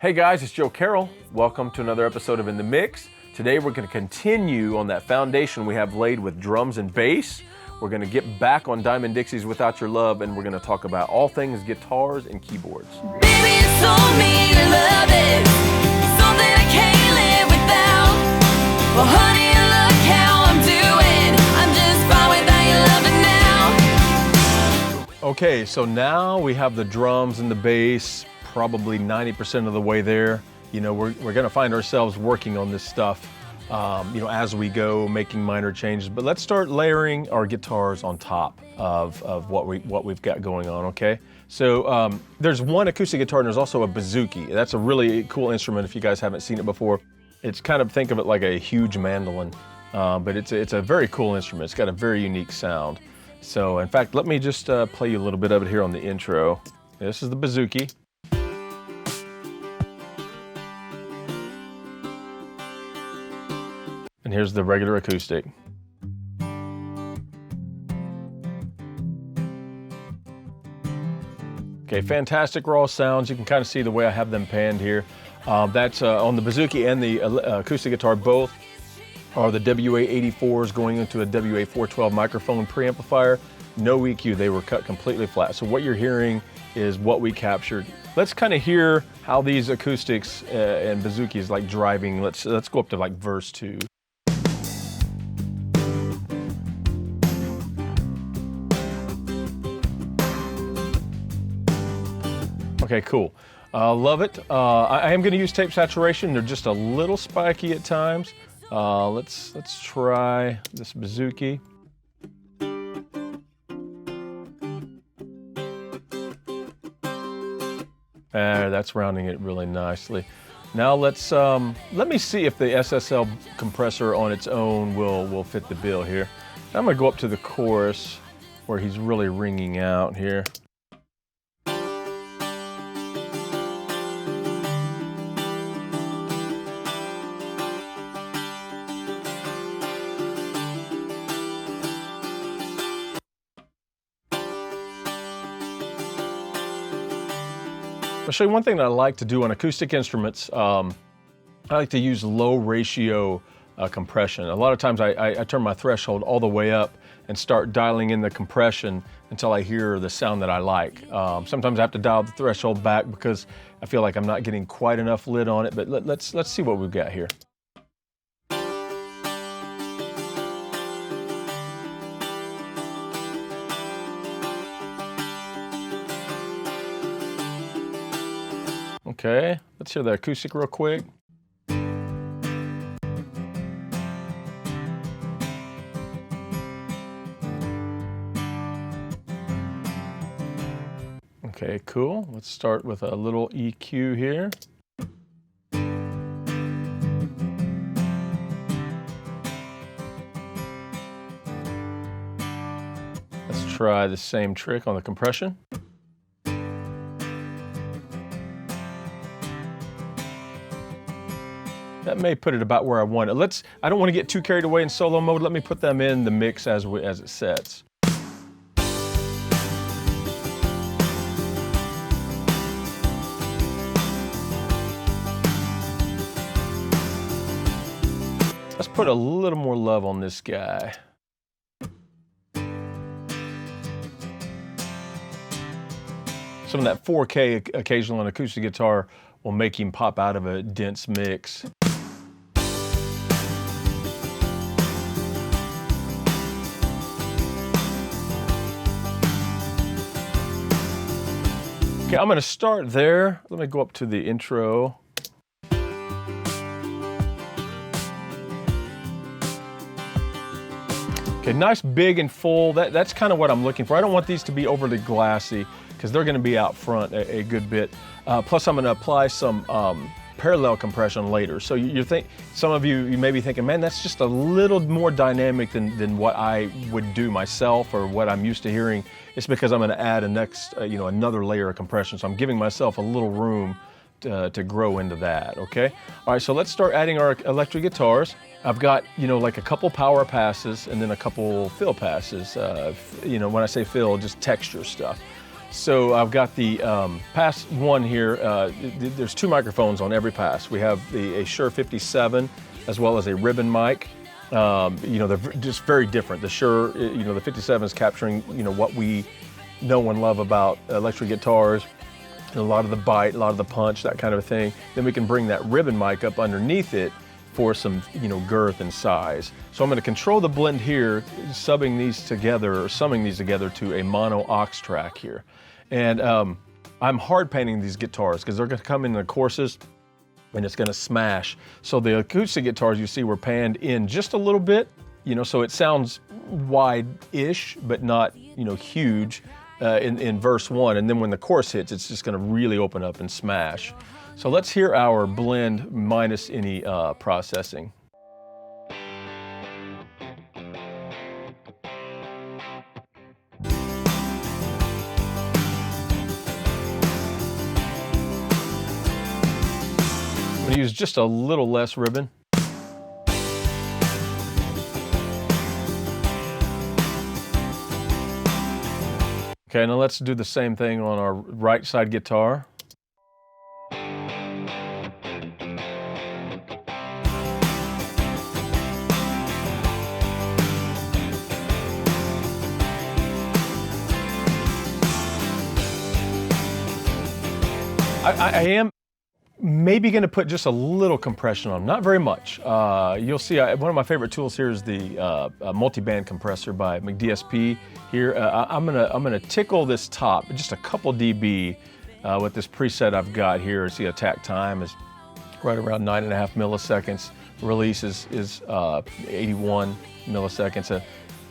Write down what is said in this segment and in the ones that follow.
Hey guys, it's Joe Carrell. Welcome to another episode of In the Mix. Today we're going to continue on that foundation we have laid with drums and bass. We're going to get back on Diamond Dixie's Without Your Love, and we're going to talk about all things guitars and keyboards. Baby, it's so mean to love it. Something I can't live without. Well, honey, look how I'm doing. I'm just fine without your loving now. Okay, so now we have the drums and the bass, probably 90% of the way there. You know, we're going to find ourselves working on this stuff, as we go, making minor changes. But let's start layering our guitars on top of what we've got going on. Okay, so there's one acoustic guitar and there's also a bouzouki. That's a really cool instrument if you guys haven't seen it before. It's kind of, think of it like a huge mandolin, but it's a very cool instrument. It's got a very unique sound. So in fact, let me just play you a little bit of it here on the intro. This is the bouzouki. And here's the regular acoustic. Okay, fantastic raw sounds. You can kind of see the way I have them panned here. That's on the bouzouki and the acoustic guitar, both are the WA-84s going into a WA-412 microphone preamplifier. No EQ, they were cut completely flat. So what you're hearing is what we captured. Let's kind of hear how these acoustics and bouzouki is like driving. Let's go up to like verse 2. Okay, cool. Love it. I am going to use tape saturation. They're just a little spiky at times. Let's try this bouzouki. That's rounding it really nicely. Now let me see if the SSL compressor on its own will fit the bill here. I'm going to go up to the chorus where he's really ringing out here. I'll show you one thing that I like to do on acoustic instruments. I like to use low ratio compression. A lot of times I turn my threshold all the way up and start dialing in the compression until I hear the sound that I like. Sometimes I have to dial the threshold back because I feel like I'm not getting quite enough lid on it, but let's see what we've got here. Okay, let's hear the acoustic real quick. Okay, cool. Let's start with a little EQ here. Let's try the same trick on the compression. That may put it about where I want it. I don't want to get too carried away in solo mode. Let me put them in the mix as it sets. Let's put a little more love on this guy. Some of that 4K occasional on acoustic guitar will make him pop out of a dense mix. Okay, I'm going to start there. Let me go up to the intro. Okay, nice, big and full. That's kind of what I'm looking for. I don't want these to be overly glassy because they're going to be out front a good bit. Plus, I'm going to apply some parallel compression later. So some of you may be thinking, man, that's just a little more dynamic than what I would do myself or what I'm used to hearing. It's because I'm going to add another layer of compression. So I'm giving myself a little room to grow into that, okay? All right, so let's start adding our electric guitars. I've got, like a couple power passes and then a couple fill passes. When I say fill, just texture stuff. So I've got the pass one here. There's 2 microphones on every pass. We have a Shure 57 as well as a ribbon mic. You know, they're just very different. The Shure, you know, the 57 is capturing, you know, what we know and love about electric guitars. A lot of the bite, a lot of the punch, that kind of thing. Then we can bring that ribbon mic up underneath it for some, you know, girth and size. So I'm going to control the blend here, subbing these together or summing these together to a mono aux track here. And I'm hard painting these guitars because they're going to come in the courses and it's going to smash. So the acoustic guitars you see were panned in just a little bit, you know, so it sounds wide-ish, but not, you know, huge. In verse 1, and then when the chorus hits, it's just going to really open up and smash. So let's hear our blend minus any processing. I'm going to use just a little less ribbon. Okay, now let's do the same thing on our right side guitar. I am maybe going to put just a little compression on, not very much. You'll see one of my favorite tools here is the multi-band compressor by DSP here. I'm gonna tickle this top just a couple dB with this preset I've got here. See, attack time is right around 9.5 milliseconds. Release is 81 milliseconds.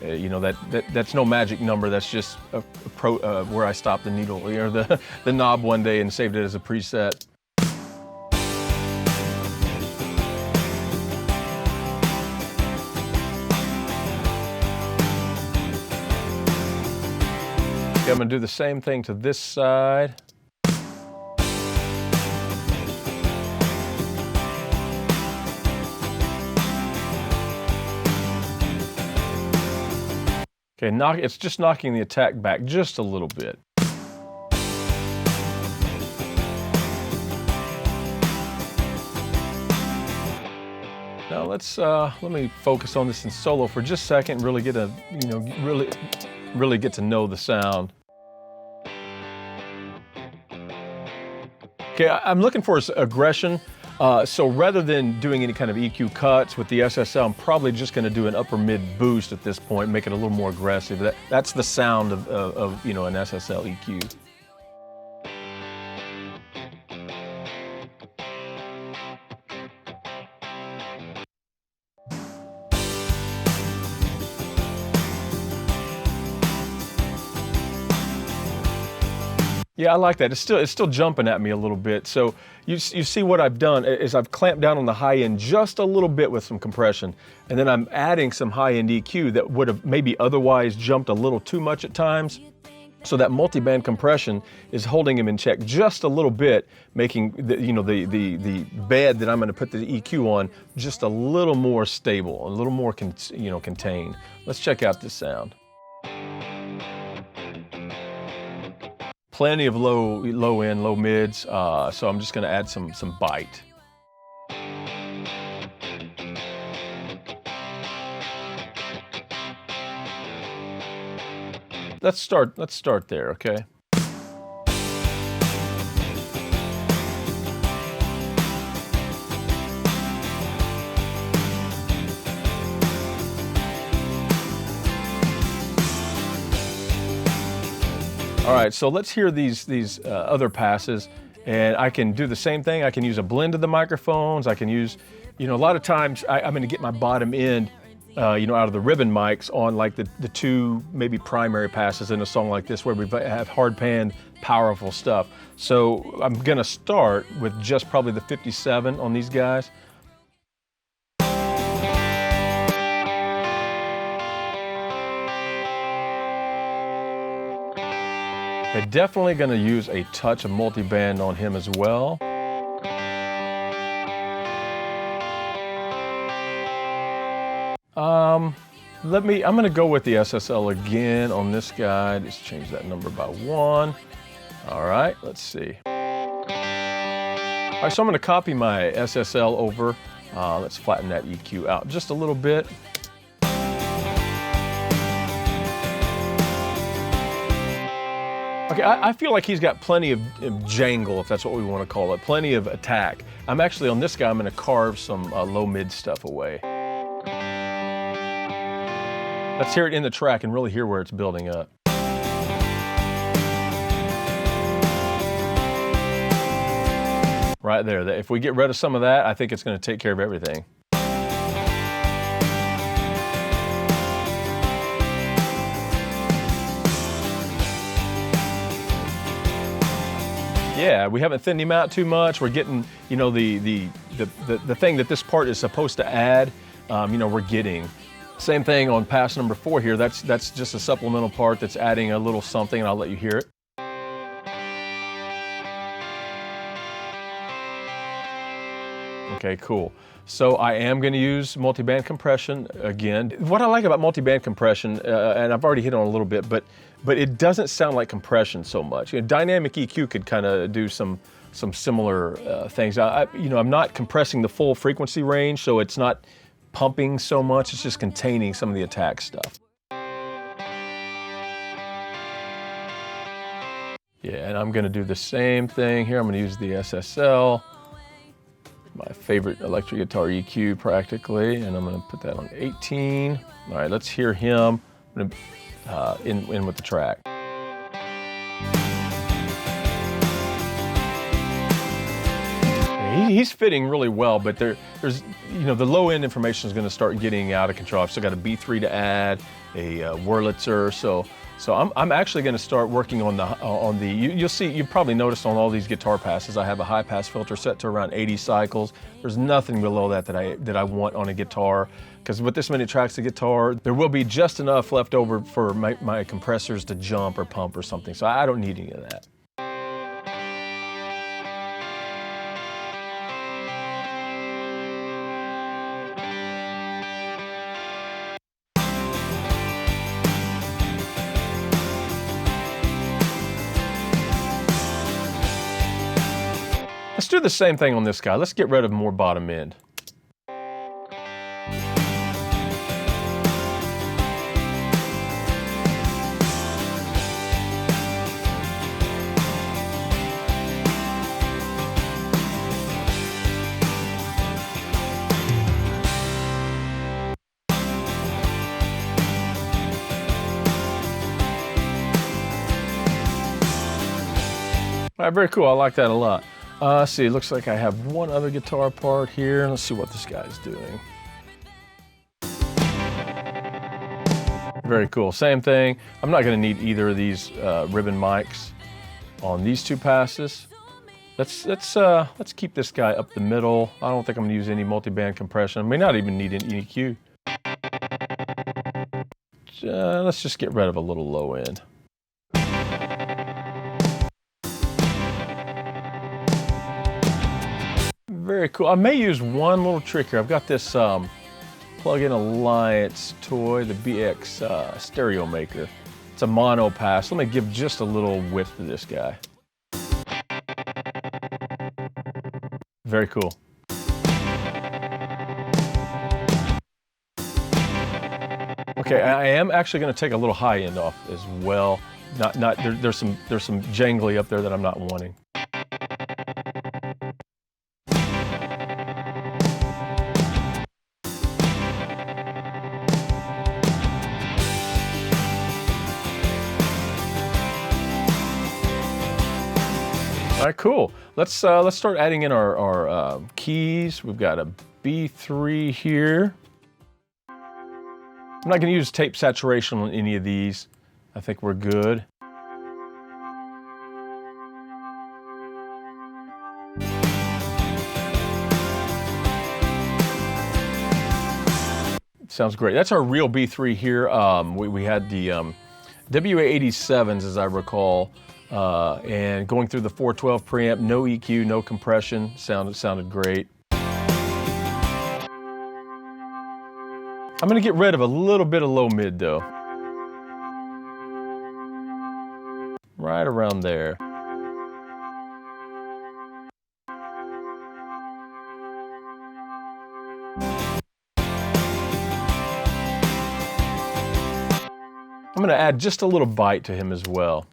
You know, that's no magic number. That's just where I stopped the needle or the knob one day and saved it as a preset. Okay, I'm gonna do the same thing to this side. Okay, it's just knocking the attack back just a little bit. Now let me focus on this in solo for just a second and really get a, you know, really get to know the sound. Okay, I'm looking for aggression. So rather than doing any kind of EQ cuts with the SSL, I'm probably just going to do an upper mid boost at this point, make it a little more aggressive. That's the sound of you know, an SSL EQ. Yeah, I like that. It's still jumping at me a little bit. So you see what I've done is I've clamped down on the high end just a little bit with some compression, and then I'm adding some high end EQ that would have maybe otherwise jumped a little too much at times. So that multi-band compression is holding him in check just a little bit, making the, you know, the bed that I'm going to put the EQ on just a little more stable, a little more contained. Let's check out this sound. Plenty of low end, low mids, so I'm just going to add some bite. Let's start there, okay? All right, so let's hear these other passes, and I can do the same thing. I can use a blend of the microphones. I can use, you know, a lot of times I'm going to get my bottom end, you know, out of the ribbon mics on like the 2 maybe primary passes in a song like this where we have hard panned, powerful stuff. So I'm going to start with just probably the 57 on these guys. They're definitely going to use a touch of multi-band on him as well. I'm going to go with the SSL again on this guy. Just change that number by 1. All right, let's see. All right, so I'm gonna copy my SSL over. Let's flatten that EQ out just a little bit. Okay, I feel like he's got plenty of jangle, if that's what we want to call it, plenty of attack. I'm actually, on this guy, I'm gonna carve some low-mid stuff away. Let's hear it in the track and really hear where it's building up. Right there, if we get rid of some of that, I think it's gonna take care of everything. Yeah, we haven't thinned him out too much. We're getting, you know, the thing that this part is supposed to add, you know, we're getting. Same thing on pass number 4 here. That's just a supplemental part that's adding a little something, and I'll let you hear it. Okay, cool. So I am going to use multiband compression again. What I like about multiband compression, and I've already hit on a little bit, but it doesn't sound like compression so much. You know, dynamic EQ could kind of do some similar things. You know, I'm not compressing the full frequency range, so it's not pumping so much. It's just containing some of the attack stuff. Yeah, and I'm going to do the same thing here. I'm going to use the SSL. My favorite electric guitar EQ practically, and I'm gonna put that on 18. All right, let's hear him in with the track. He's fitting really well, but there's, you know, the low end information is gonna start getting out of control. I've still got a B3 to add, a Wurlitzer, so I'm actually going to start working on the you'll see, you've probably noticed on all these guitar passes, I have a high pass filter set to around 80 cycles. There's nothing below that I want on a guitar, because with this many tracks of guitar, there will be just enough left over for my compressors to jump or pump or something, so I don't need any of that. Let's do the same thing on this guy. Let's get rid of more bottom end. All right, very cool. I like that a lot. Let's see, it looks like I have one other guitar part here. Let's see what this guy's doing. Very cool, same thing. I'm not gonna need either of these ribbon mics on these two passes. Let's keep this guy up the middle. I don't think I'm gonna use any multiband compression. I may not even need an EQ. Let's just get rid of a little low end. Very cool. I may use one little trick here. I've got this Plug-in Alliance toy, the BX stereo maker. It's a mono pass. Let me give just a little width to this guy. Very cool. Okay, I am actually going to take a little high end off as well. There's some jangly up there that I'm not wanting. All right, cool. Let's start adding in our keys. We've got a B3 here. I'm not going to use tape saturation on any of these. I think we're good. Sounds great. That's our real B3 here. We had the WA87s, as I recall. And going through the 412 preamp, no EQ, no compression, sounded great. I'm gonna get rid of a little bit of low mid though. Right around there. I'm gonna add just a little bite to him as well.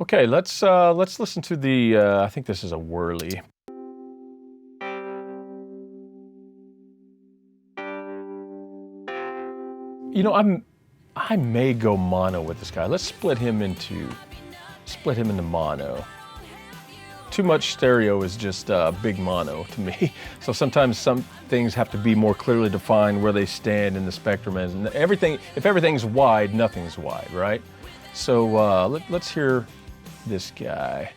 Okay, let's listen to the, I think this is a whirly. You know, I may go mono with this guy. Let's split him into mono. Too much stereo is just big mono to me. So sometimes some things have to be more clearly defined where they stand in the spectrum. And everything, if everything's wide, nothing's wide, right? So let's hear this guy.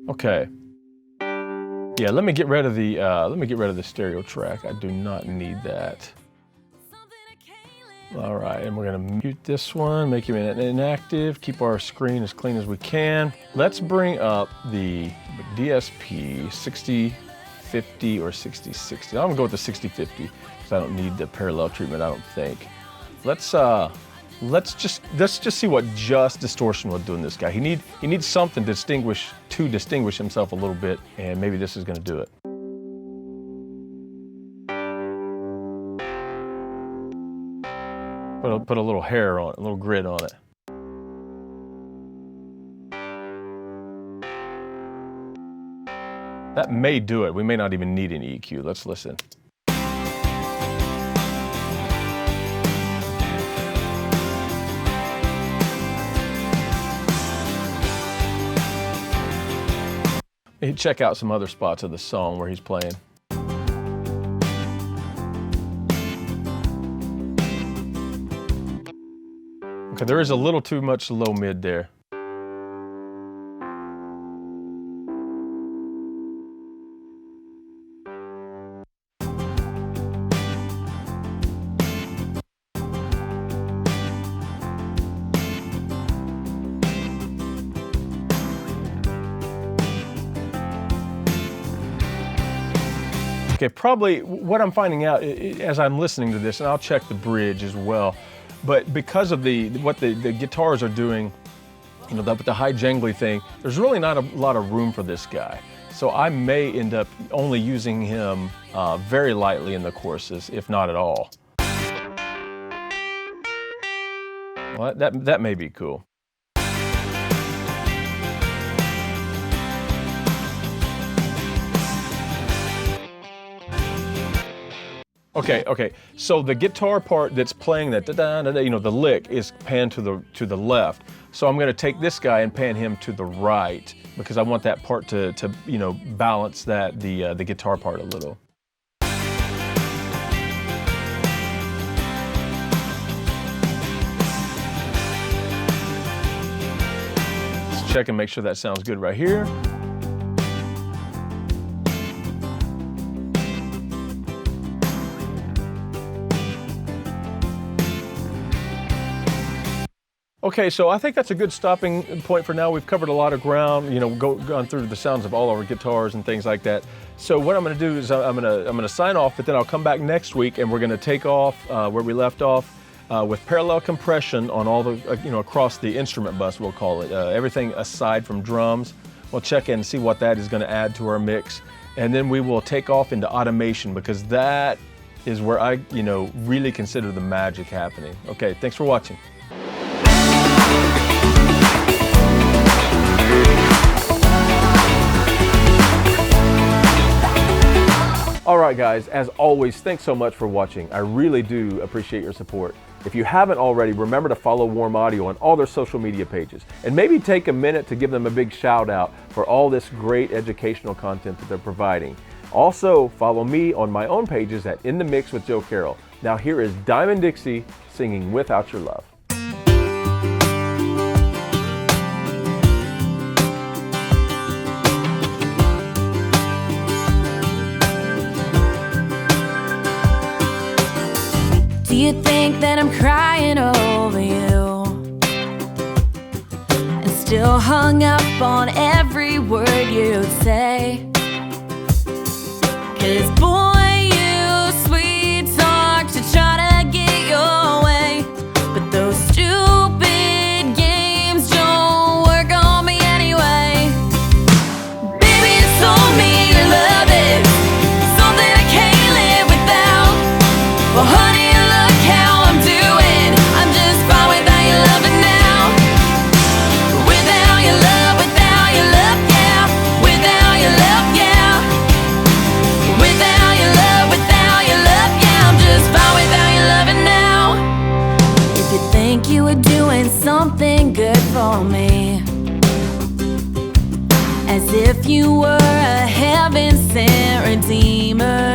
Okay. Yeah, let me get rid of the stereo track. I do not need that. All right, and we're gonna mute this one, make him inactive, keep our screen as clean as we can. Let's bring up the DSP 6050 or 6060. I'm gonna go with the 6050 because I don't need the parallel treatment, I don't think. Let's just see what just distortion will do in this guy. He needs something to distinguish himself a little bit, and maybe this is gonna do it. Put a little hair on it, a little grit on it. That may do it. We may not even need an EQ. Let's listen. Check out some other spots of the song where he's playing. Okay, there is a little too much low mid there. Okay, probably what I'm finding out as I'm listening to this, and I'll check the bridge as well, but because of what the guitars are doing, you know, with the high jangly thing, there's really not a lot of room for this guy. So I may end up only using him very lightly in the choruses, if not at all. Well, that may be cool. Okay. So the guitar part that's playing that da-da-da-da, you know, the lick is panned to the left. So I'm going to take this guy and pan him to the right because I want that part to you know, balance the guitar part a little. Let's check and make sure that sounds good right here. Okay, so I think that's a good stopping point for now. We've covered a lot of ground, you know, gone through the sounds of all our guitars and things like that. So what I'm going to do is I'm going to sign off, but then I'll come back next week and we're going to take off where we left off with parallel compression on all the, you know, across the instrument bus, we'll call it. Everything aside from drums. We'll check in and see what that is going to add to our mix. And then we will take off into automation because that is where I, you know, really consider the magic happening. Okay, thanks for watching. All right, guys, as always, thanks so much for watching. I really do appreciate your support. If you haven't already, remember to follow Warm Audio on all their social media pages and maybe take a minute to give them a big shout out for all this great educational content that they're providing. Also, follow me on my own pages at In the Mix with Joe Carrell. Now here is Diamond Dixie singing Without Your Love. I'm crying over you, and still hung up on every word you'd say. 'Cause boy, you sweet talk to try to get your way, but those stupid games don't work on me anyway. Baby, you told me your love is something I can't live without. Well, honey, look how I'm doing. I'm just fine without your loving now. Without your love, yeah. Without your love, yeah. Without your love, yeah. I'm just fine without your loving now. If you think you were doing something good for me, as if you were a heaven-sent redeemer,